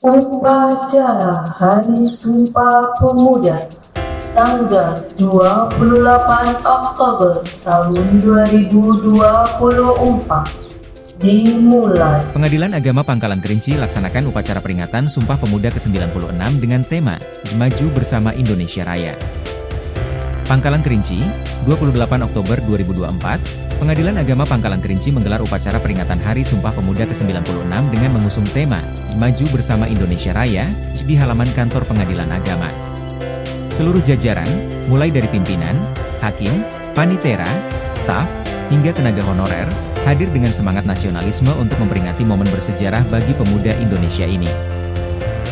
Upacara Hari Sumpah Pemuda tanggal 28 Oktober tahun 2024 dimulai. Pengadilan Agama Pangkalan Kerinci laksanakan upacara peringatan Sumpah Pemuda ke-96 dengan tema Maju Bersama Indonesia Raya. Pangkalan Kerinci, 28 Oktober 2024, Pengadilan Agama Pangkalan Kerinci menggelar upacara peringatan Hari Sumpah Pemuda ke-96 dengan mengusung tema Maju Bersama Indonesia Raya di halaman kantor Pengadilan Agama. Seluruh jajaran, mulai dari pimpinan, hakim, panitera, staf, hingga tenaga honorer, hadir dengan semangat nasionalisme untuk memperingati momen bersejarah bagi pemuda Indonesia ini.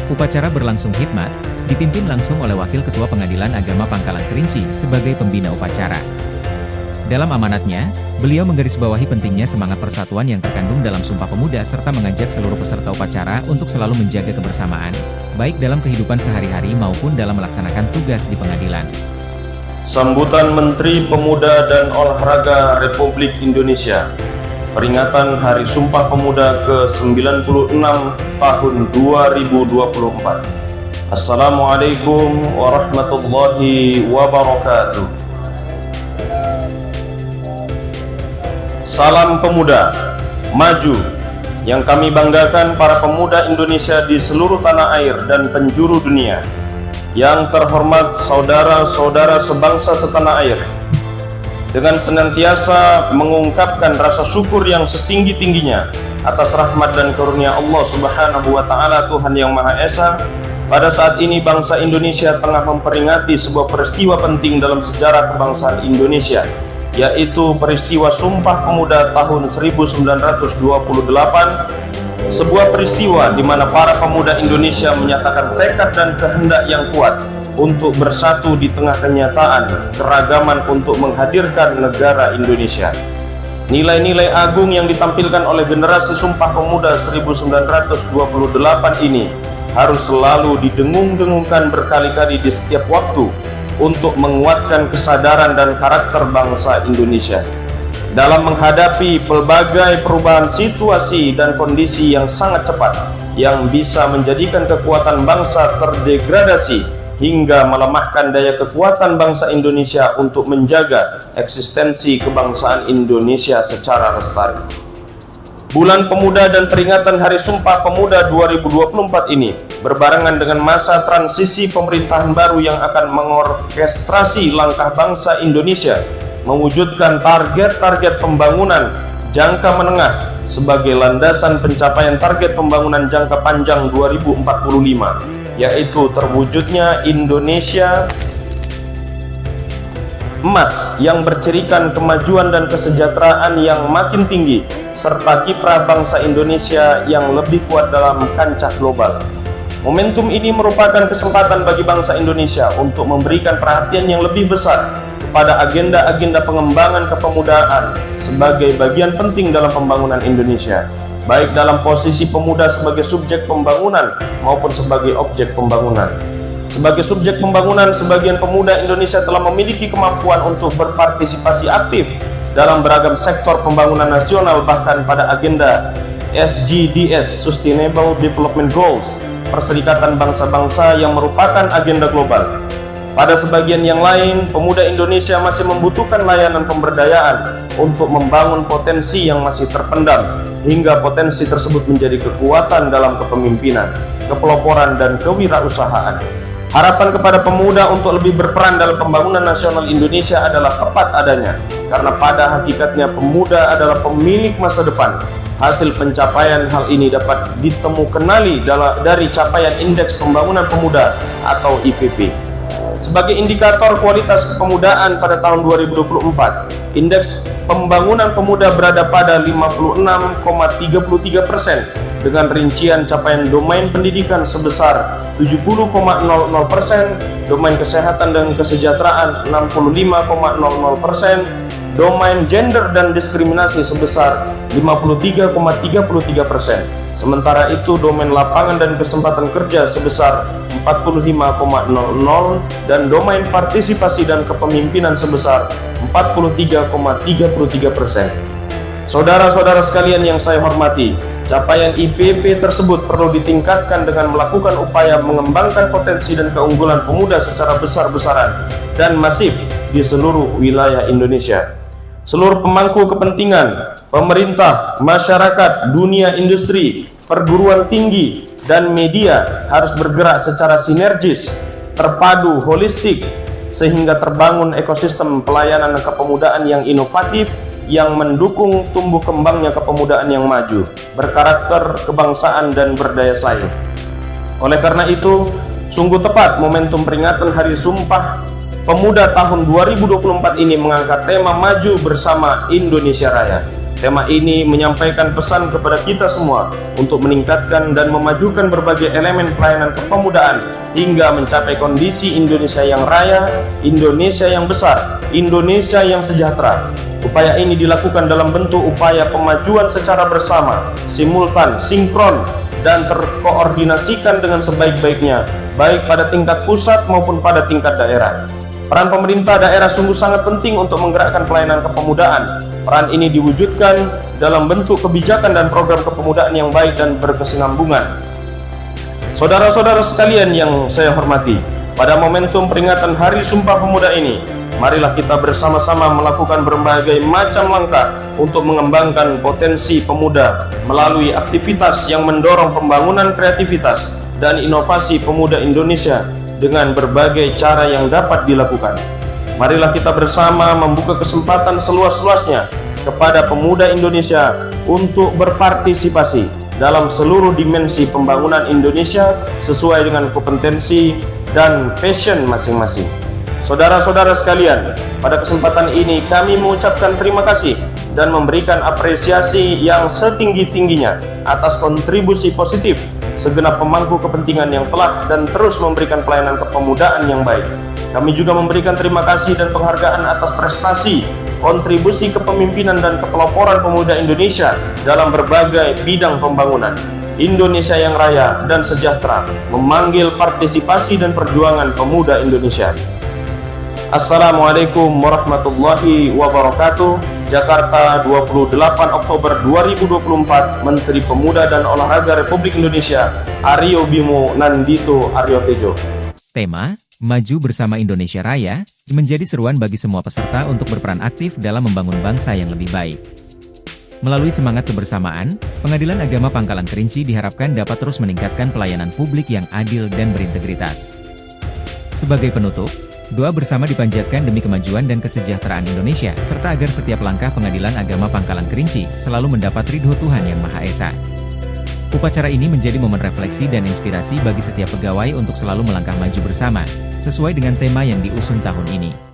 Upacara berlangsung hikmat, dipimpin langsung oleh Wakil Ketua Pengadilan Agama Pangkalan Kerinci sebagai pembina upacara. Dalam amanatnya, beliau menggarisbawahi pentingnya semangat persatuan yang terkandung dalam Sumpah Pemuda serta mengajak seluruh peserta upacara untuk selalu menjaga kebersamaan, baik dalam kehidupan sehari-hari maupun dalam melaksanakan tugas di pengadilan. Sambutan Menteri Pemuda dan Olahraga Republik Indonesia, peringatan Hari Sumpah Pemuda ke-96 tahun 2024. Assalamualaikum warahmatullahi wabarakatuh. Salam pemuda, maju, yang kami banggakan para pemuda Indonesia di seluruh tanah air dan penjuru dunia. Yang terhormat saudara-saudara sebangsa setanah air, dengan senantiasa mengungkapkan rasa syukur yang setinggi-tingginya atas rahmat dan karunia Allah Subhanahu wa Ta'ala, Tuhan yang Maha Esa, pada saat ini bangsa Indonesia tengah memperingati sebuah peristiwa penting dalam sejarah kebangsaan Indonesia, yaitu peristiwa Sumpah Pemuda tahun 1928, sebuah peristiwa di mana para pemuda Indonesia menyatakan tekad dan kehendak yang kuat untuk bersatu di tengah kenyataan keragaman untuk menghadirkan negara Indonesia. Nilai-nilai agung yang ditampilkan oleh generasi Sumpah Pemuda 1928 ini harus selalu didengung-dengungkan berkali-kali di setiap waktu untuk menguatkan kesadaran dan karakter bangsa Indonesia dalam menghadapi pelbagai perubahan situasi dan kondisi yang sangat cepat yang bisa menjadikan kekuatan bangsa terdegradasi hingga melemahkan daya kekuatan bangsa Indonesia untuk menjaga eksistensi kebangsaan Indonesia secara lestari. Bulan Pemuda dan peringatan Hari Sumpah Pemuda 2024 ini berbarengan dengan masa transisi pemerintahan baru yang akan mengorkestrasi langkah bangsa Indonesia mewujudkan target-target pembangunan jangka menengah sebagai landasan pencapaian target pembangunan jangka panjang 2045, yaitu terwujudnya Indonesia emas yang bercirikan kemajuan dan kesejahteraan yang makin tinggi serta kiprah bangsa Indonesia yang lebih kuat dalam kancah global. Momentum ini merupakan kesempatan bagi bangsa Indonesia untuk memberikan perhatian yang lebih besar kepada agenda-agenda pengembangan kepemudaan sebagai bagian penting dalam pembangunan Indonesia, baik dalam posisi pemuda sebagai subjek pembangunan maupun sebagai objek pembangunan. Sebagai subjek pembangunan, sebagian pemuda Indonesia telah memiliki kemampuan untuk berpartisipasi aktif dalam beragam sektor pembangunan nasional, bahkan pada agenda SDGs Sustainable Development Goals, Perserikatan Bangsa-Bangsa yang merupakan agenda global. Pada sebagian yang lain, pemuda Indonesia masih membutuhkan layanan pemberdayaan untuk membangun potensi yang masih terpendam, hingga potensi tersebut menjadi kekuatan dalam kepemimpinan, kepeloporan, dan kewirausahaan. Harapan kepada pemuda untuk lebih berperan dalam pembangunan nasional Indonesia adalah tepat adanya, karena pada hakikatnya pemuda adalah pemilik masa depan. Hasil pencapaian hal ini dapat ditemukanali dari capaian Indeks Pembangunan Pemuda atau IPP. Sebagai indikator kualitas kepemudaan pada tahun 2024, Indeks Pembangunan Pemuda berada pada 56,33% dengan rincian capaian domain pendidikan sebesar 70,00%, domain kesehatan dan kesejahteraan 65,00%, domain gender dan diskriminasi sebesar 53,33%. Sementara itu domain lapangan dan kesempatan kerja sebesar 45,00 dan domain partisipasi dan kepemimpinan sebesar 43,33%. Saudara-saudara sekalian yang saya hormati, Capaian IPP tersebut perlu ditingkatkan dengan melakukan upaya mengembangkan potensi dan keunggulan pemuda secara besar-besaran dan masif di seluruh wilayah Indonesia. Seluruh pemangku kepentingan, pemerintah, masyarakat, dunia industri, perguruan tinggi, dan media harus bergerak secara sinergis, terpadu, holistik, sehingga terbangun ekosistem pelayanan kepemudaan yang inovatif yang mendukung tumbuh kembangnya kepemudaan yang maju, berkarakter kebangsaan dan berdaya saing. Oleh karena itu, sungguh tepat momentum peringatan Hari Sumpah Pemuda tahun 2024 ini mengangkat tema Maju Bersama Indonesia Raya. Tema ini menyampaikan pesan kepada kita semua untuk meningkatkan dan memajukan berbagai elemen pelayanan kepemudaan hingga mencapai kondisi Indonesia yang raya, Indonesia yang besar, Indonesia yang sejahtera. Upaya ini dilakukan dalam bentuk upaya pemajuan secara bersama, simultan, sinkron, dan terkoordinasikan dengan sebaik-baiknya, baik pada tingkat pusat maupun pada tingkat daerah. Peran pemerintah daerah sungguh sangat penting untuk menggerakkan pelayanan kepemudaan. Peran ini diwujudkan dalam bentuk kebijakan dan program kepemudaan yang baik dan berkesinambungan. Saudara-saudara sekalian yang saya hormati, pada momentum peringatan Hari Sumpah Pemuda ini, marilah kita bersama-sama melakukan berbagai macam langkah untuk mengembangkan potensi pemuda melalui aktivitas yang mendorong pembangunan kreativitas dan inovasi pemuda Indonesia dengan berbagai cara yang dapat dilakukan. Marilah kita bersama membuka kesempatan seluas-luasnya kepada pemuda Indonesia untuk berpartisipasi dalam seluruh dimensi pembangunan Indonesia sesuai dengan kompetensi dan passion masing-masing. Saudara-saudara sekalian, pada kesempatan ini kami mengucapkan terima kasih dan memberikan apresiasi yang setinggi-tingginya atas kontribusi positif segenap pemangku kepentingan yang telah dan terus memberikan pelayanan kepemudaan yang baik. Kami juga memberikan terima kasih dan penghargaan atas prestasi, kontribusi kepemimpinan dan kepeloporan pemuda Indonesia dalam berbagai bidang pembangunan. Indonesia yang raya dan sejahtera memanggil partisipasi dan perjuangan pemuda Indonesia. Assalamualaikum warahmatullahi wabarakatuh. Jakarta, 28 Oktober 2024. Menteri Pemuda dan Olahraga Republik Indonesia, Aryo Bimo Nandito Aryotejo. Tema Maju Bersama Indonesia Raya menjadi seruan bagi semua peserta untuk berperan aktif dalam membangun bangsa yang lebih baik. Melalui semangat kebersamaan, Pengadilan Agama Pangkalan Kerinci diharapkan dapat terus meningkatkan pelayanan publik yang adil dan berintegritas. Sebagai penutup, doa bersama dipanjatkan demi kemajuan dan kesejahteraan Indonesia, serta agar setiap langkah Pengadilan Agama Pangkalan Kerinci selalu mendapat ridho Tuhan Yang Maha Esa. Upacara ini menjadi momen refleksi dan inspirasi bagi setiap pegawai untuk selalu melangkah maju bersama, sesuai dengan tema yang diusung tahun ini.